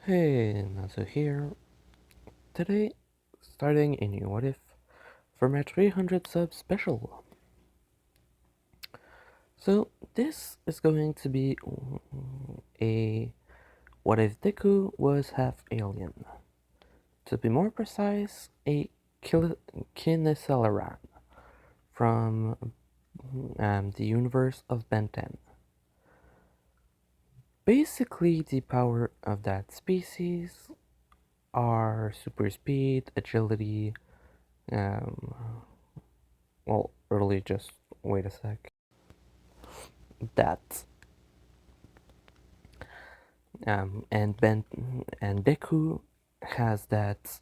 Hey, Nazo here. Today, starting a new What If for my 300 sub special. So, this is going to be a What If Deku was half alien. To be more precise, a kineceleran from the universe of Ben 10. Basically, the power of that species are super speed, agility, um, well, really just wait a sec. That and Ben and Deku has that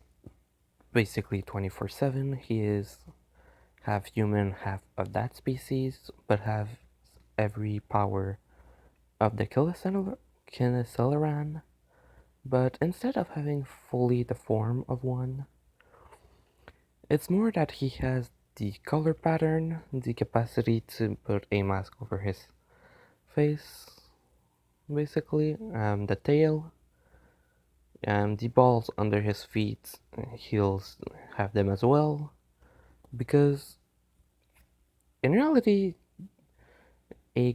basically 24/7. He is half human, half of that species, but have every power of the kineceleran. But instead of having fully the form of one, it's more that he has the color pattern, the capacity to put a mask over his face, basically, the tail, the balls under his feet, he'll have them as well, because in reality, a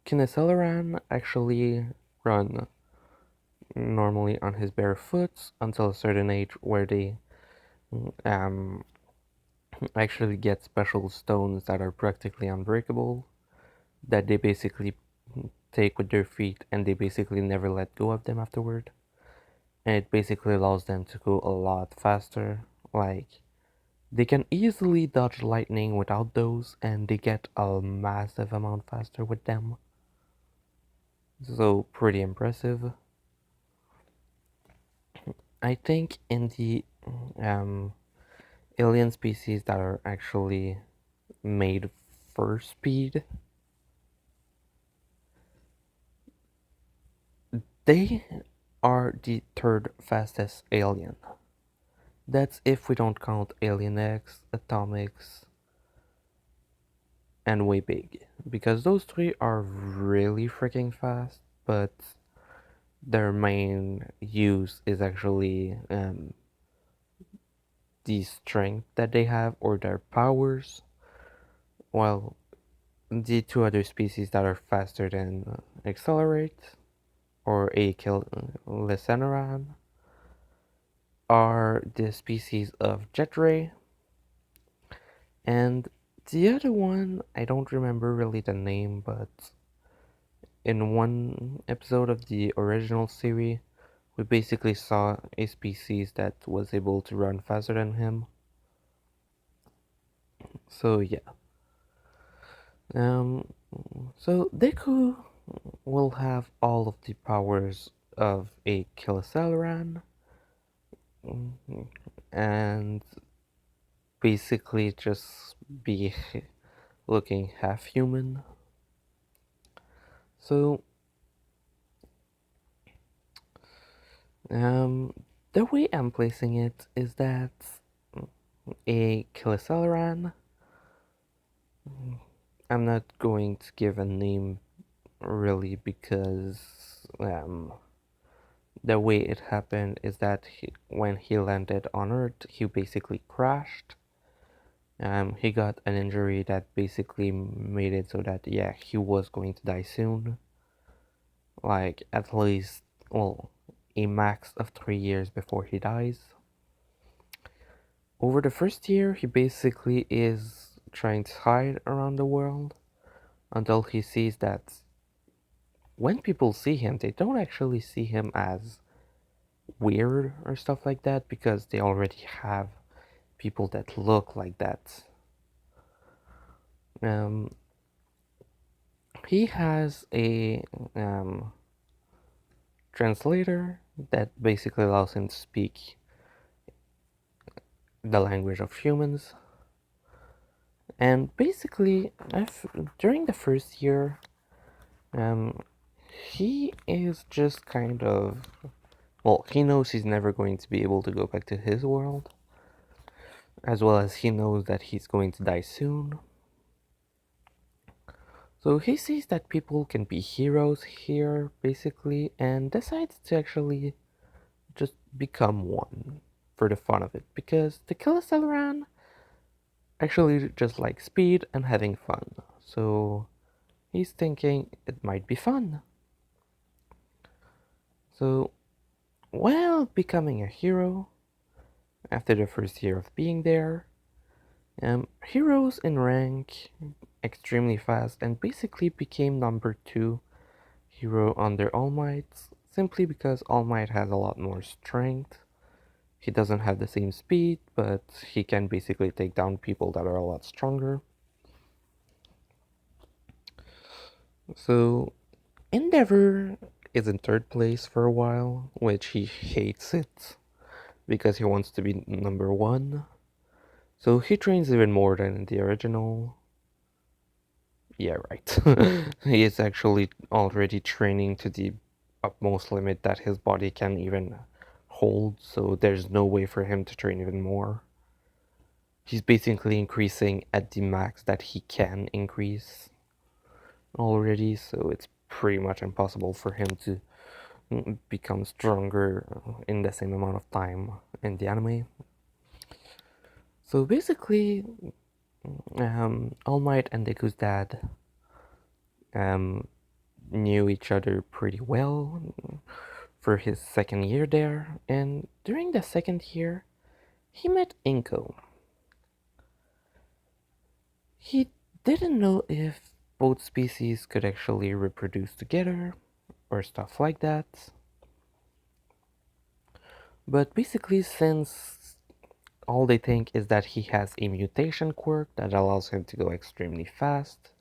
kineceleran actually run normally on his bare foot until a certain age where they um, actually get special stones that are practically unbreakable, that they basically take with their feet and they basically never let go of them afterward. And it basically allows them to go a lot faster. Like, they can easily dodge lightning without those, and they get a massive amount faster with them. So, pretty impressive. I think in the um, alien species that are actually made for speed, they are the third fastest alien. That's if we don't count Alien X, Atomics, and Way Big. Because those three are really freaking fast, but their main use is actually the strength that they have or their powers, while the two other species that are faster than Accelerate or a Kineceleran are the species of Jetray, and the other one, I don't remember really the name, but in one episode of the original series, we basically saw a species that was able to run faster than him. So yeah. Um, so Deku will have all of the powers of a Kineceleran, and basically just be looking half human. So um, the way I'm placing it is that a Kineceleran, I'm not going to give a name really because the way it happened is that when he landed on Earth, he basically crashed. He got an injury that basically made it so that, yeah, he was going to die soon. Like, at least, well, a max of 3 years before he dies. Over the first year, he basically is trying to hide around the world until he sees that when people see him, they don't actually see him as weird or stuff like that because they already have people that look like that. Um, he has a translator that basically allows him to speak the language of humans. And basically, during the first year, um, he is just kind of, well, he knows he's never going to be able to go back to his world, as well as he knows that he's going to die soon. So he sees that people can be heroes here, basically, and decides to actually just become one for the fun of it, because the kineceleran actually just like speed and having fun. So he's thinking it might be fun. So while becoming a hero, after the first year of being there, he rose in rank extremely fast and basically became number 2 hero under All Might, simply because All Might has a lot more strength. He doesn't have the same speed, but he can basically take down people that are a lot stronger. So Endeavor is in third place for a while, which he hates it because he wants to be number 1. So he trains even more than in the original. Yeah, right. He is actually already training to the utmost limit that his body can even hold, so there's no way for him to train even more. He's basically increasing at the max that he can increase already, so it's pretty much impossible for him to become stronger in the same amount of time in the anime. So basically, All Might and Deku's dad um, knew each other pretty well for his second year there, and during the second year, he met Inko. He didn't know if both species could actually reproduce together or stuff like that. But basically, since all they think is that he has a mutation quirk that allows him to go extremely fast,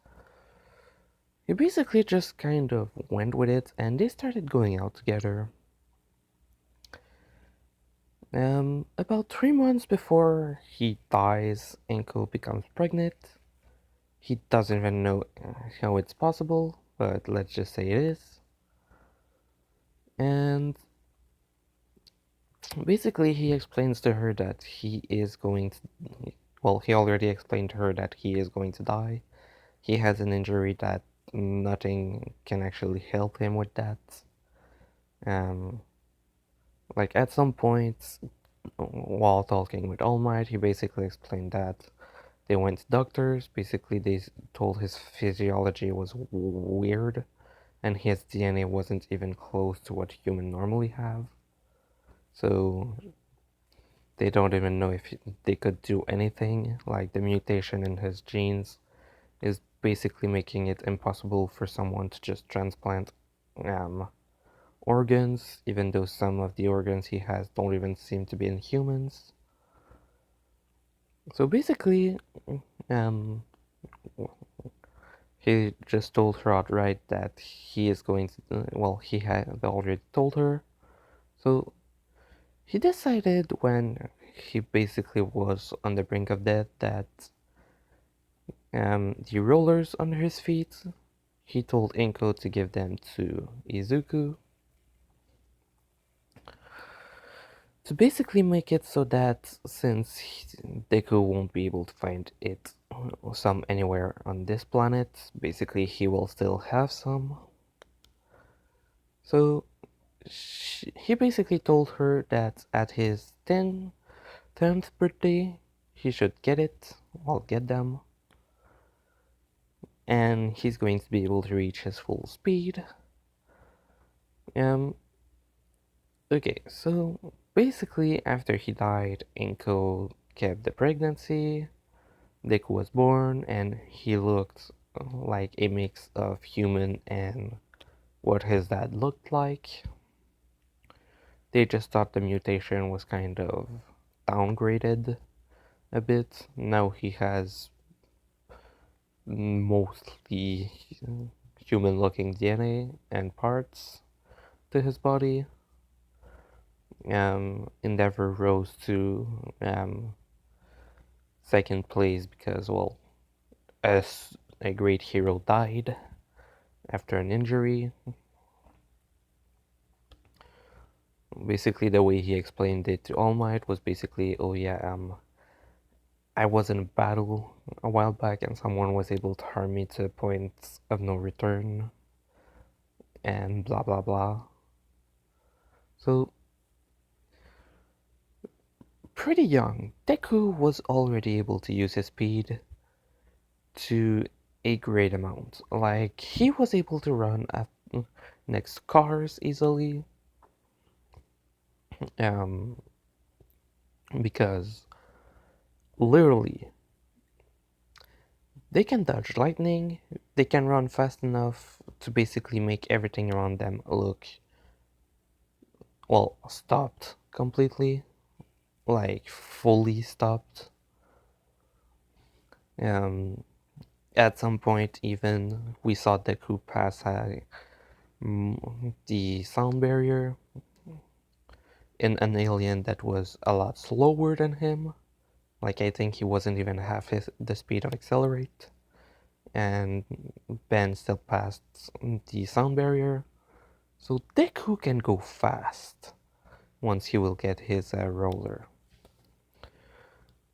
he basically just kind of went with it and they started going out together. About 3 months before he dies, Inko becomes pregnant. He doesn't even know how it's possible, but let's just say it is. And basically, he explains to her that he is going to. Well, he already explained to her that he is going to die. He has an injury that nothing can actually help him with that. Um, like at some point, while talking with All Might, he basically explained that they went to doctors. Basically, they told his physiology was weird, and his DNA wasn't even close to what humans normally have. So they don't even know if they could do anything. Like the mutation in his genes is basically making it impossible for someone to just transplant um, organs, even though some of the organs he has don't even seem to be in humans. So basically, um, he just told her outright that he is going to. Well, he had already told her. So he decided when he basically was on the brink of death that the rollers under his feet, he told Inko to give them to Izuku to basically make it so that since Deku won't be able to find it some anywhere on this planet, basically he will still have some. So he basically told her that at his 10th birthday he should get it, I'll get them, and he's going to be able to reach his full speed. Um, okay, so basically after he died, Inko kept the pregnancy, Deku was born, and he looked like a mix of human and what his dad looked like. They just thought the mutation was kind of downgraded a bit. Now he has mostly human looking DNA and parts to his body. Endeavor rose to second place because, well, as a great hero died after an injury. Basically, the way he explained it to All Might was basically, oh yeah, I was in a battle a while back and someone was able to harm me to a point of no return, and blah blah blah. So pretty young, Deku was already able to use his speed to a great amount. Like, he was able to run at next cars easily, um, because literally they can dodge lightning, they can run fast enough to basically make everything around them look, well, stopped completely, like fully stopped. Um, at some point, even we saw Deku pass the sound barrier in an alien that was a lot slower than him. Like, I think he wasn't even half the speed of Accelerate, and Ben still passed the sound barrier. So Deku can go fast once he will get his roller.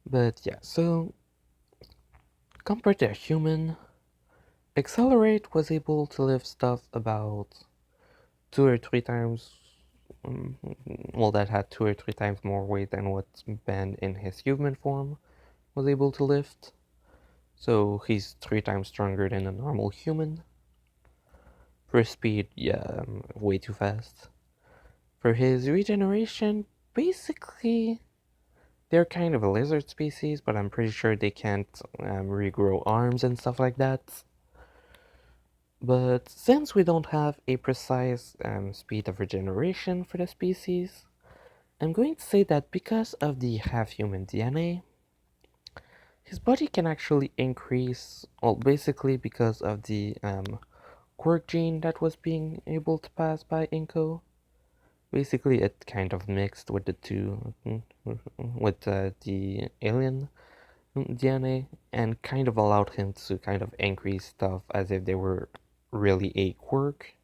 But yeah, so compared to a human, Accelerate was able to lift stuff about 2 or 3 times, um, well, that had 2 or 3 times more weight than what Ben in his human form was able to lift. So he's 3 times stronger than a normal human. For speed, yeah, way too fast. For his regeneration, basically, they're kind of a lizard species, but I'm pretty sure they can't regrow arms and stuff like that. But since we don't have a precise speed of regeneration for the species, I'm going to say that because of the half-human DNA, his body can actually increase, well, basically because of the quirk gene that was being able to pass by Inko. Basically, it kind of mixed with the two, with the alien DNA, and kind of allowed him to kind of increase stuff as if they were really a quirk.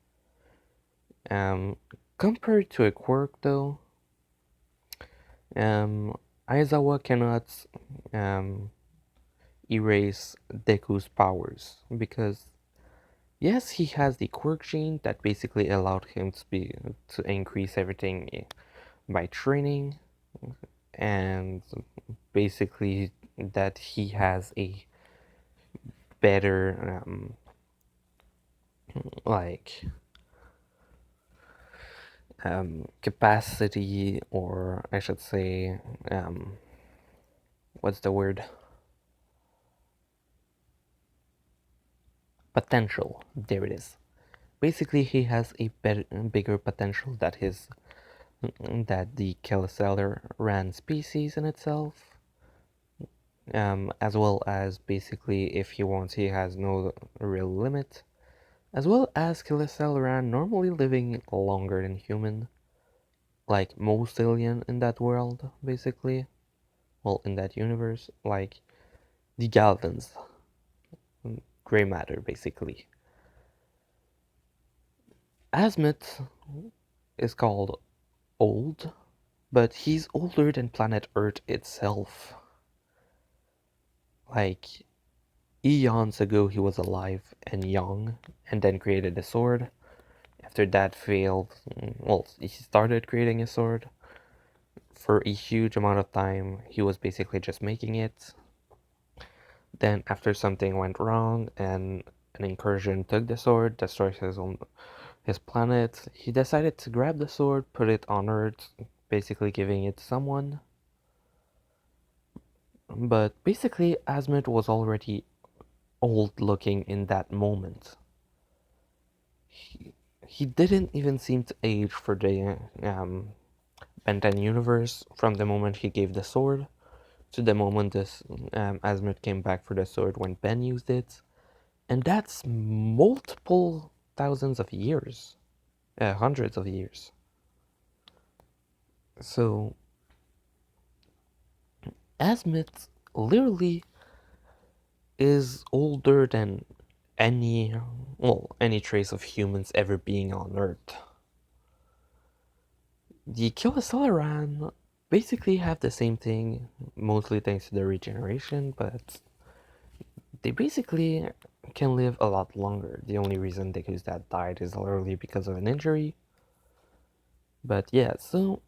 Um, Compared to a quirk, though, Aizawa cannot um, erase Deku's powers because yes, he has the quirk gene that basically allowed him to increase everything by training, and basically that he has a better like capacity, or I should say, what's the word? Potential. There it is. Basically, he has a bigger potential that the kineceleran species in itself, as well as basically if he wants, he has no real limit, as well as kineceleran normally living longer than human, like most alien in that world, basically. Well, in that universe, like the Galvans, gray matter, basically. Azimuth is called old, but he's older than planet Earth itself. Like, eons ago he was alive and young, and then created a sword. After that failed, well, he started creating a sword. For a huge amount of time, he was basically just making it. Then, after something went wrong and an incursion took the sword, destroyed his planet, he decided to grab the sword, put it on Earth, basically giving it to someone. But basically, Azimuth was already old looking in that moment. He didn't even seem to age for the Ben 10 universe from the moment he gave the sword to the moment this Azimuth came back for the sword when Ben used it. And that's multiple thousands of years, hundreds of years. So Azimuth literally is older than any, well, any trace of humans ever being on Earth. The kineceleran basically have the same thing, mostly thanks to their regeneration, but they basically can live a lot longer. The only reason Deku's dad died is literally because of an injury. But yeah, so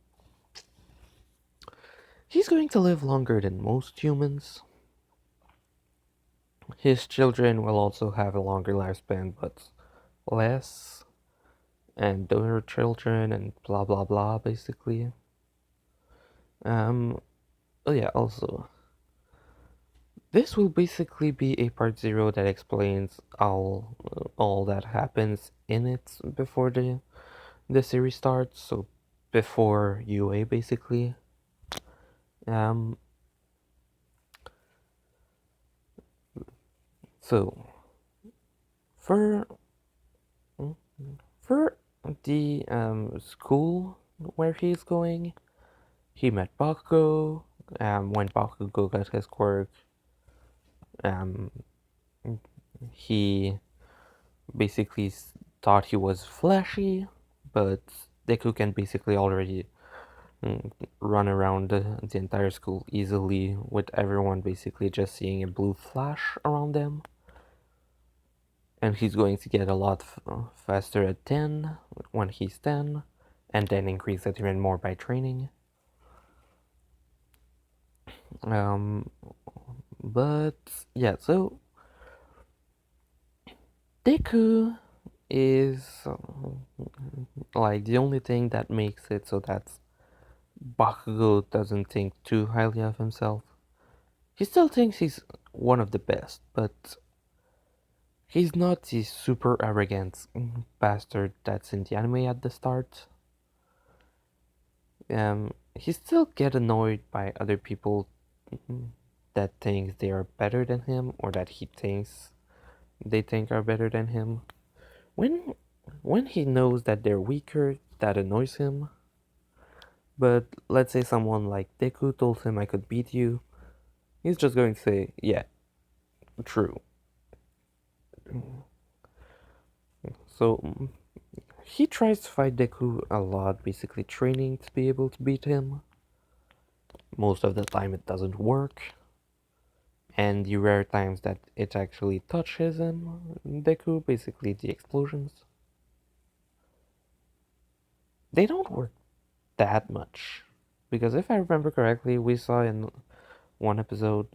He's going to live longer than most humans. His children will also have a longer lifespan, but less, and their children, and blah blah blah, basically. Um, oh yeah, also, this will basically be a part zero that explains all that happens in it before the series starts. So before UA, basically. Um, so for for the school where he's going, he met Bakugo. When Bakugo got his quirk, um, he basically thought he was flashy, but Deku can basically already mm, run around the entire school easily with everyone basically just seeing a blue flash around them. And he's going to get a lot faster at 10 when he's 10, and then increase it even more by training. Um, but yeah, so Deku is like the only thing that makes it so that Bakugo doesn't think too highly of himself. He still thinks he's one of the best, but he's not the super arrogant bastard that's in the anime at the start. He still get annoyed by other people that thinks they are better than him, or that he thinks they think are better than him. When when he knows that they're weaker, that annoys him. But let's say someone like Deku told him I could beat you, he's just going to say, yeah, true. So he tries to fight Deku a lot, basically training to be able to beat him. Most of the time it doesn't work. And the rare times that it actually touches him, Deku, basically the explosions, they don't work that much. Because if I remember correctly, we saw in one episode,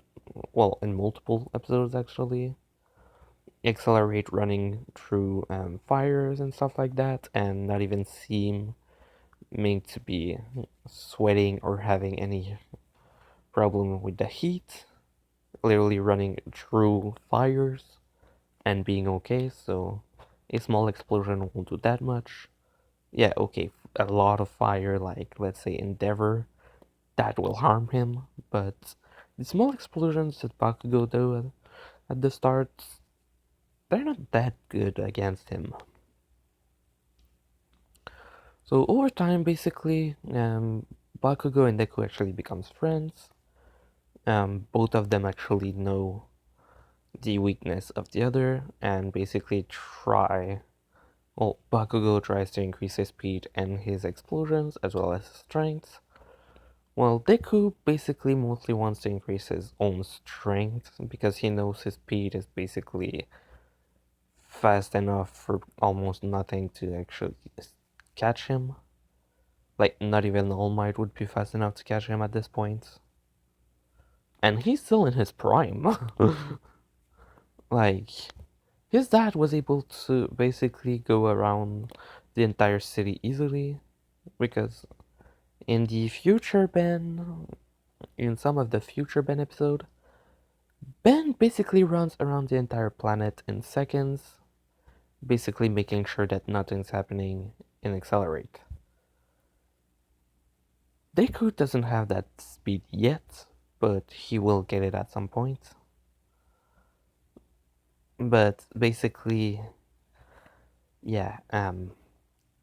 well, in multiple episodes actually, Accelerate running through fires and stuff like that, and not even seeming to be sweating or having any problem with the heat, literally running through fires and being okay, so a small explosion won't do that much. Yeah, okay, a lot of fire, like let's say Endeavor, that will harm him, but the small explosions that Bakugo do at the start, they're not that good against him. So over time, basically, Bakugo and Deku actually becomes friends. Both of them actually know the weakness of the other and basically try. Well, Bakugo tries to increase his speed and his explosions as well as his strength, while Deku basically mostly wants to increase his own strength because he knows his speed is basically fast enough for almost nothing to actually catch him. Like, not even All Might would be fast enough to catch him at this point. And he's still in his prime. Like, his dad was able to basically go around the entire city easily because in the future Ben, in some of the future Ben episode, Ben basically runs around the entire planet in seconds, basically making sure that nothing's happening in Accelerate. Deku doesn't have that speed yet, but he will get it at some point. But basically, yeah,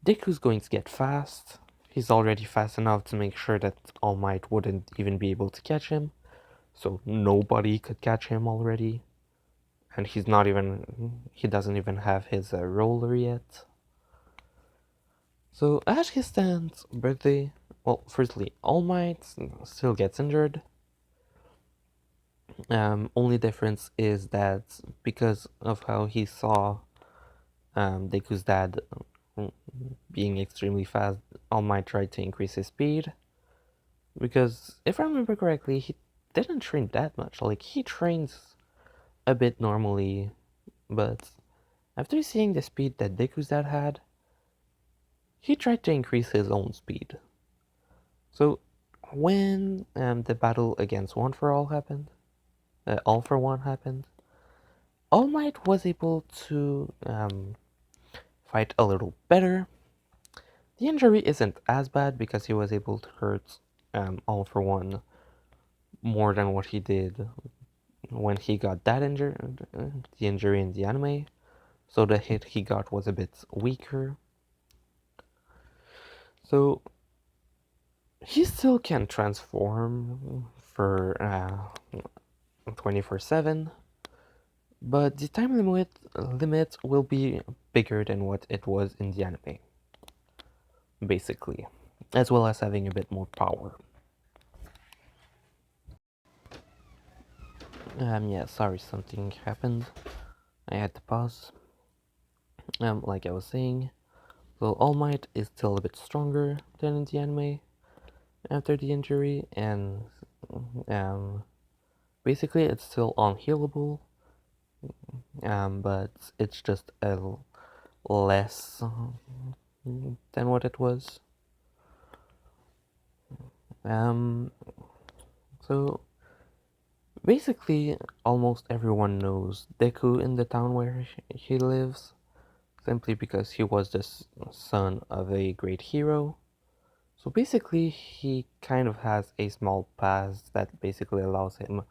Deku's going to get fast. He's already fast enough to make sure that All Might wouldn't even be able to catch him. So nobody could catch him already. And he doesn't even have his roller yet. So at his 10th birthday, well, firstly, All Might still gets injured. Only difference is that because of how he saw Deku's dad being extremely fast, All Might tried to increase his speed. Because if I remember correctly, he didn't train that much. Like, he trains a bit normally, but after seeing the speed that Deku's dad had, he tried to increase his own speed. So when the battle against One for All happened, All for One happened, All Might was able to fight a little better. The injury isn't as bad because he was able to hurt All for One more than what he did when he got that the injury in the anime. So the hit he got was a bit weaker. So he still can transform for 24/7, but the time limit will be bigger than what it was in the anime, basically, as well as having a bit more power. Yeah, sorry, something happened. I had to pause. Like I was saying, so All Might is still a bit stronger than in the anime after the injury, and um, basically it's still unhealable, but it's just less than what it was. Um, so basically, almost everyone knows Deku in the town where he lives, simply because he was the son of a great hero. So basically, he kind of has a small past that basically allows him,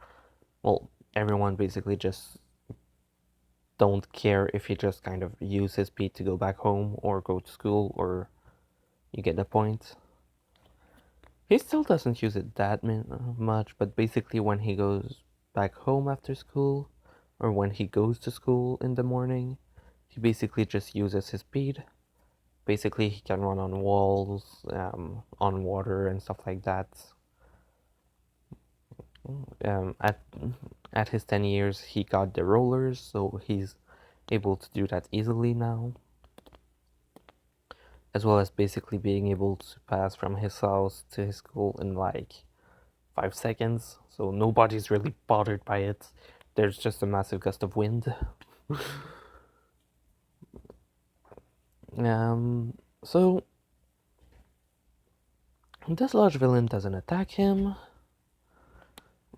well, everyone basically just don't care if he just kind of use his speed to go back home or go to school, or you get the point. He still doesn't use it that much, but basically when he goes back home after school, or when he goes to school in the morning, he basically just uses his speed. Basically, he can run on walls, on water, and stuff like that. Um, at at his 10 years, he got the rollers, so he's able to do that easily now, as well as basically being able to pass from his house to his school in like 5 seconds, so nobody's really bothered by it. There's just a massive gust of wind. So this large villain doesn't attack him,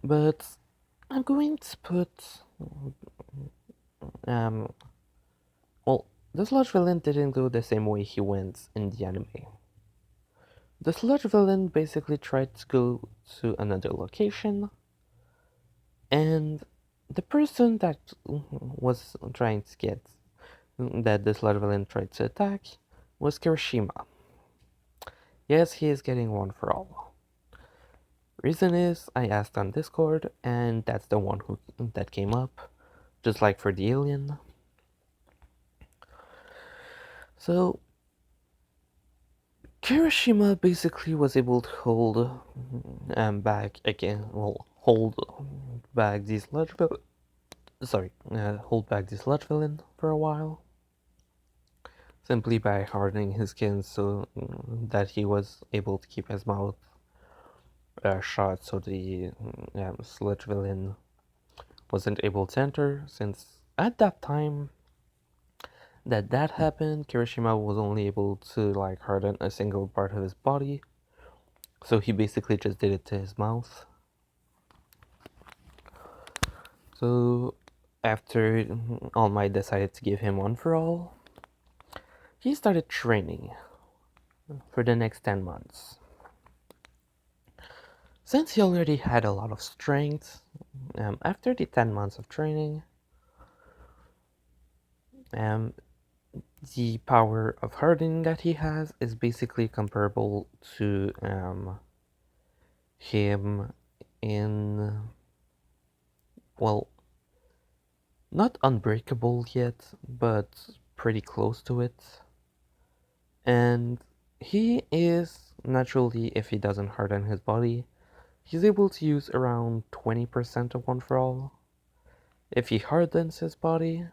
but I'm going to put um well, this large villain didn't go the same way he went in the anime. This large villain basically tried to go to another location, and the person that was trying to get that this large villain tried to attack was Kirishima. Yes, he is getting One for All. Reason is, I asked on Discord, and that's the one that came up, just like for the alien. So Kirishima basically was able to hold back again. Well, hold back this large villain. Sorry, hold back this large villain for a while, simply by hardening his skin so that he was able to keep his mouth shut, so the sludge villain wasn't able to enter. Since at that time that happened, Kirishima was only able to like harden a single part of his body, so he basically just did it to his mouth. So after All Might decided to give him One for All, he started training for the next 10 months. Since he already had a lot of strength, after the 10 months of training, um, the power of hardening that he has is basically comparable to him in, well, not unbreakable yet, but pretty close to it. And he is naturally, if he doesn't harden his body, he's able to use around 20% of One for All. If he hardens his body,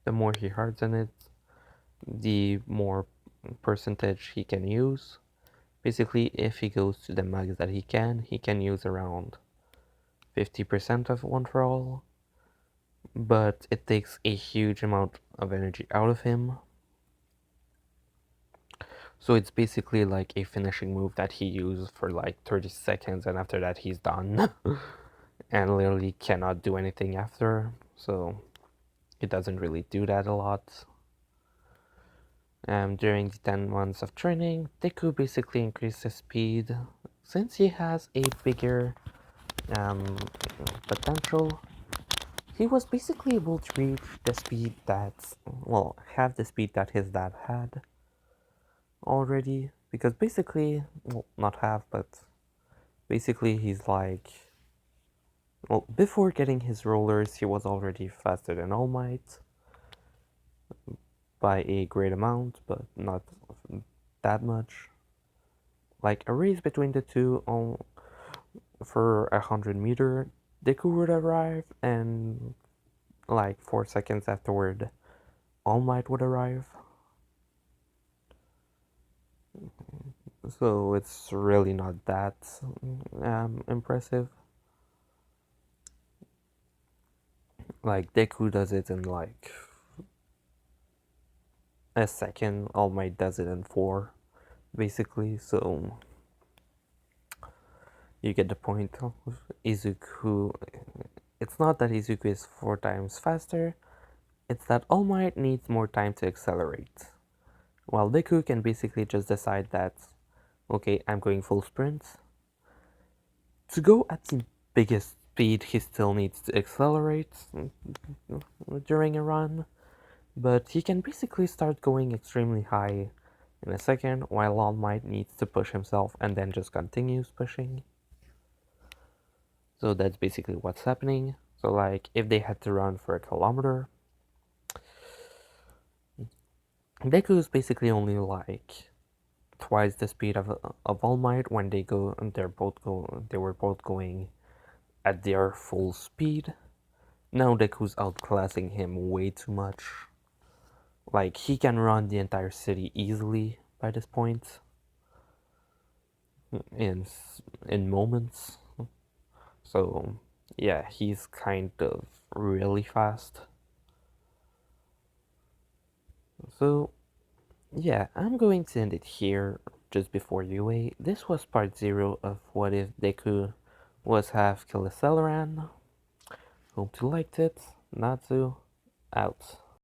the more he hardens it, the more percentage he can use. Basically, if he goes to the max that he can use around 50% of One for All, but it takes a huge amount of energy out of him. So it's basically like a finishing move that he uses for like 30 seconds, and after that he's done. And literally cannot do anything after, so it doesn't really do that a lot. During the 10 months of training, Deku basically increased his speed. Since he has a bigger potential, he was basically able to reach the speed that, well, have the speed that his dad had already. Because basically, well, not have, but basically he's like, well, before getting his rollers, he was already faster than All Might by a great amount, but not that much. Like a race between the two for 100 meter, Deku would arrive, and like 4 seconds afterward, All Might would arrive. So it's really not that impressive. Like Deku does it in like a second, All Might does it in 4, basically. So you get the point. Izuku, it's not that Izuku is 4 times faster, it's that All Might needs more time to accelerate. While Deku can basically just decide that, okay, I'm going full sprint. To go at the biggest speed, he still needs to accelerate during a run, but he can basically start going extremely high in a second, while All Might needs to push himself and then just continues pushing. So that's basically what's happening. So like, if they had to run for a kilometer, Deku is basically only like twice the speed of All Might when they go, and they were both going at their full speed. Now Deku's outclassing him way too much. Like, he can run the entire city easily by this point in in moments. So yeah, he's kind of really fast. So yeah, I'm going to end it here just before UA. This was part 0 of What If Deku Was Half Kineceleran. Hope you liked it. Natsu, out.